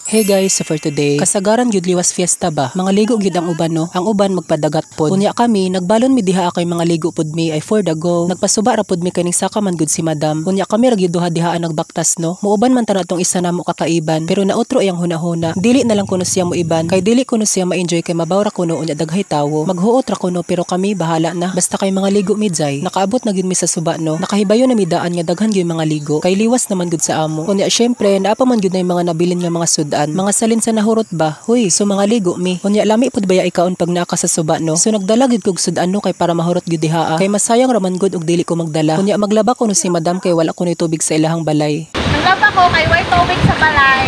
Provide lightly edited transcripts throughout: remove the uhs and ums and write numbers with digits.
Hey guys, so for today, kasagaran gyud liwas fiesta ba? Mga ligo gyud ang uban no. Ang uban magpadagat pod. Unya kami nagbalon mi diha kay mga ligo pod mi ay for the go. Nagpasuba ra pod mi kaning saka man gud si madam. Unya kami ra gyud duha diha nagbaktas no. Muuban man tanatong isa namo kakaiban, pero nautro iyang hunahuna. Dili na lang kuno siya mo iban, kay dili kuno siya ma-enjoy kay mabawra kuno unya daghay tawo. Maghuot ra kuno pero kami bahala na. Basta kay mga ligo mi jay. Nakaabot na gyud mi sa suba no. Nakahibayo na mi daan nga daghan gyud mga ligo. Kay liwas naman gud sa amo. Unya syempre naa pa man gyud na mga nabilin nga mga sudan. Mga salin sa nahurot ba? Huy, so mga ligo mi. Unya lami pud baya ikaon pag naka sa suba no. So nagdala gid kog sudan no kay para mahurot gyud diha. Kay masayang raman gud og dili ko magdala. Unya maglaba ko no si madam kay wala ko ni tubig sa ilahang balay. Naglaba ko kay way tubig sa balay.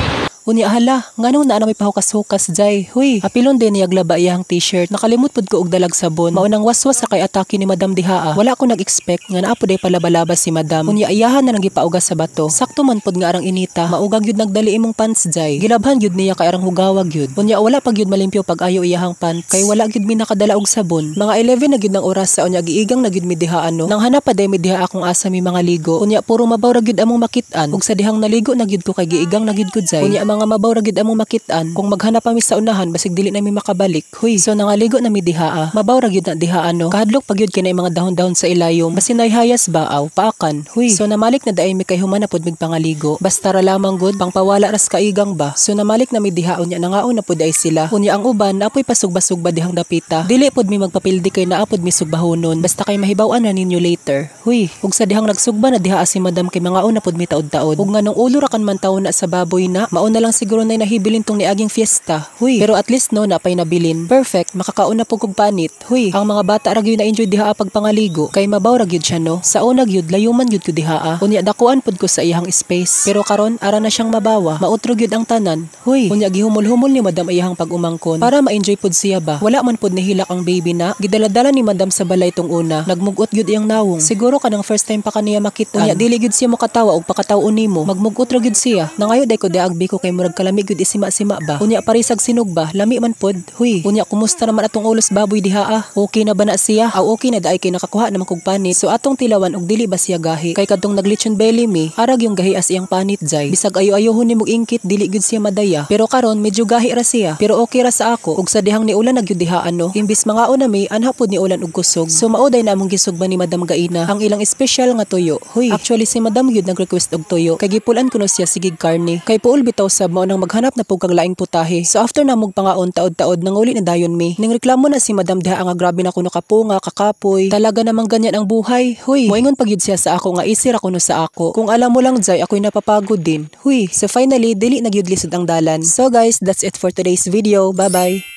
Unya hala, nganong naa na may pahukas-hukas jay. Huy, apilon din niyag laba iyang t-shirt. Nakalimot pud ko og dalag sabon. Maunang waswas sa kay atake ni Madam diha. Wala ko nag-expect nga naa pud ay palabalaba si Madam. Unya iyahan na nang gipaugas sa bato. Sakto man pud nga arang inita. Maugag yun nagdali imong pants jay. Gilabhan yun niya kay arang hugawag yun. Unya wala pag yun malimpyo pag ayo iyahang pants. Kay wala gyud mi nakadala og sabon. Mga 11 na gyud ng oras sa unya giigang na gyud mi diha ano. Nang hanap pa day mi diha akong asa mi mga ligo. Unya puro mabaw ra gyud among makit-an. Ug sa dihang naligo na gyud ko kay giigang na gyud ko jay. Unya mga mabaw ra gyud among makit-an. Kung maghanap pa mi sa unahan basig dili na mi makabalik. Huy, so nangaligo na mi diha. Mabaw ra gyud na diha ano. Kahadlok pag gyud kay na mga dahon-dahon sa ilayom. Basin nay hayas ba aw paakan. Huy, so namalik na daay mi kay humana pod mig pangaligo. Basta ra lamang gud pangpawala ras kaigang ba. So namalik na mi diha unya nangaon na pod ay sila. Unya ang uban apoy pasugba-sugba dihang dapita. Dili pod mi magpapildi kay naa pod mi sugbahonon. Basta kay mahibaw-an na ninyo later. Huy, ug sa dihang nagsugba na diha si madam kay mangaon na pod mi taod-taod. Ug nganong ulo ra kan man tawo na sa baboy na. Mao na lang siguro na nahibilin tong niaging fiesta. Huy, pero at least no napay nabilin. Perfect, makakaon na pug og panit. Huy, ang mga bata ra gyud na enjoy diha pag pangaligo kay mabaw ra gyud siya no. Sa una gyud layuman gyud ko diha. Unya dakuan pod ko sa iyang space. Pero karon ara na siyang mabawa. Mautro gyud ang tanan. Huy, unya gihumol-humol ni madam iyang pag-umangkon para ma-enjoy pod siya ba. Wala man pod nihilak ang baby na. Gidala-dala ni madam sa balay tong una. Nagmugot gyud iyang nawong. Siguro kanang first time pa kaniya makita. Unya dili gyud siya makatawa og pakataw nimo. Magmugot ra gyud siya. Nangayo day ko diagbi ko kay murag kalami gyud isima-sima ba. Unya parisag sinog ba? Lami man pod. Huy, unya kumusta naman atong ulos baboy diha? Okay na ba na siya? Aw okay na daay kay nakakuha naman kog panit. So atong tilawan og dili ba siya gahi? Kay kadtong naglechon belly mi, arag yung gahi as iyang panit jay. Bisag ayo-ayohon nimo ingkit dili gyud siya madaya. Pero karon medyo gahi ra siya. Pero okay ra sa ako. Ug sa dihang ni ulan nagyud diha ano. Imbis mangaon na mi, anha pod ni ulan og kusog. So mauday na among gisugba ni Madam Gaina ang ilang special nga tuyo. Huy, actually si Madam gyud nag-request og tuyo. Kay gipulan kuno siya sigig karne. Kay puol bitaw sab mao nang maghanap na pug kag laing putahe. So after na mog pangaon taod-taod nanguli na dayon mi. Ning reklamo na si Madam diha nga grabe na kuno kapunga, kakapoy. Talaga namang ganyan ang buhay. Huy, moingon pagyud siya sa ako nga easy ra kuno sa ako. Kung alam mo lang jay ako'y napapagod din. Huy, so finally dili nagyud lisod ang dalan. So guys, that's it for today's video. Bye-bye.